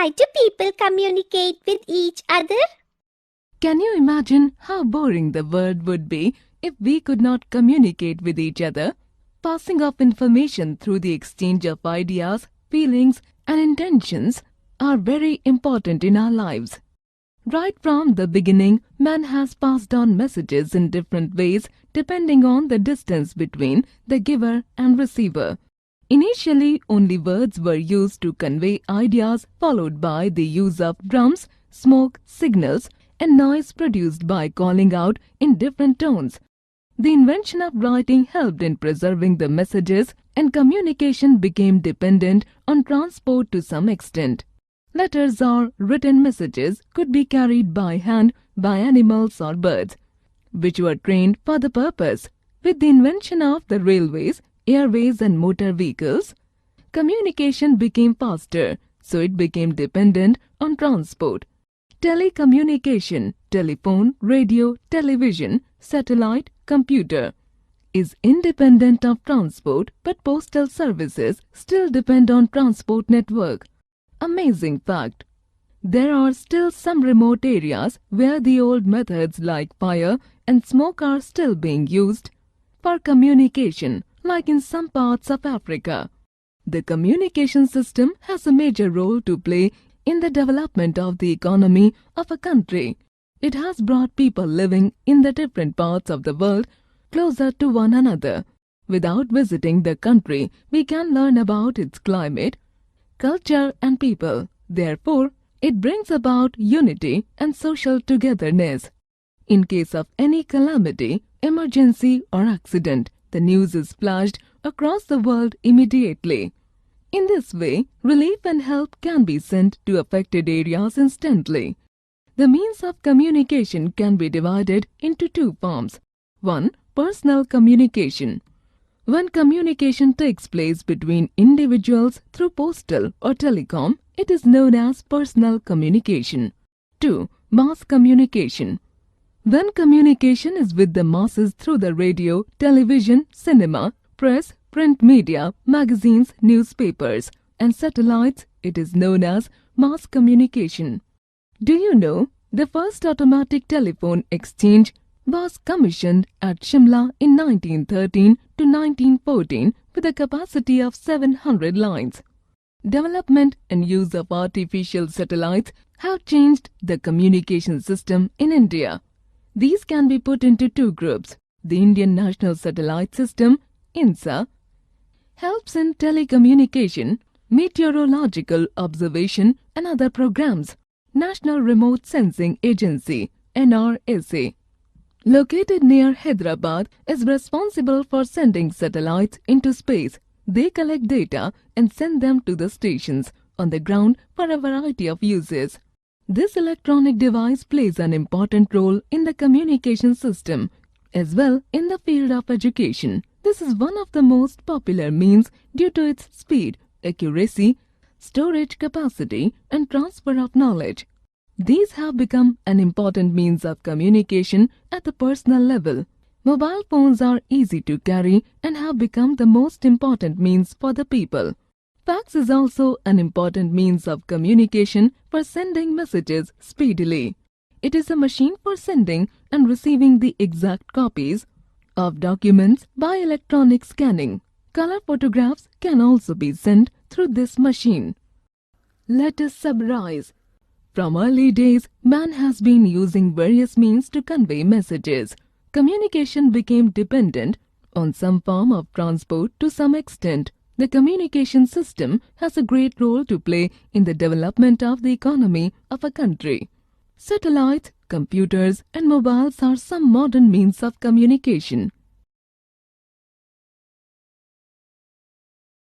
Why do people communicate with each other? Can you imagine how boring the world would be if we could not communicate with each other? Passing of information through the exchange of ideas, feelings, and intentions are very important in our lives. Right from the beginning, man has passed on messages in different ways depending on the distance between the giver and receiver. Initially, only words were used to convey ideas, followed by the use of drums, smoke, signals, and noise produced by calling out in different tones. The invention of writing helped in preserving the messages, and communication became dependent on transport to some extent. Letters or written messages could be carried by hand by animals or birds, which were trained for the purpose. With the invention of the railways, airways and motor vehicles, communication became faster, so it became dependent on transport. Telecommunication, telephone, radio, television, satellite, computer is independent of transport, but postal services still depend on transport network. Amazing fact. There are still some remote areas where the old methods like fire and smoke are still being used for communication, like in some parts of Africa. The communication system has a major role to play in the development of the economy of a country. It has brought people living in the different parts of the world closer to one another. Without visiting the country, we can learn about its climate, culture and people. Therefore, it brings about unity and social togetherness. In case of any calamity, emergency or accident, the news is flashed across the world immediately. In this way, relief and help can be sent to affected areas instantly. The means of communication can be divided into two forms. 1. Personal communication. When communication takes place between individuals through postal or telecom, it is known as personal communication. 2. Mass communication. When communication is with the masses through the radio, television, cinema, press, print media, magazines, newspapers, and satellites, it is known as mass communication. Do you know the first automatic telephone exchange was commissioned at Shimla in 1913 to 1914 with a capacity of 700 lines. Development and use of artificial satellites have changed the communication system in India. These can be put into two groups. The Indian National Satellite System, INSA, helps in telecommunication, meteorological observation and other programs. National Remote Sensing Agency, NRSA, located near Hyderabad, is responsible for sending satellites into space. They collect data and send them to the stations on the ground for a variety of uses. This electronic device plays an important role in the communication system, as well in the field of education. This is one of the most popular means due to its speed, accuracy, storage capacity, and transfer of knowledge. These have become an important means of communication at the personal level. Mobile phones are easy to carry and have become the most important means for the people. Fax is also an important means of communication for sending messages speedily. It is a machine for sending and receiving the exact copies of documents by electronic scanning. Color photographs can also be sent through this machine. Let us summarize. From early days, man has been using various means to convey messages. Communication became dependent on some form of transport to some extent. The communication system has a great role to play in the development of the economy of a country. Satellites, computers, and mobiles are some modern means of communication.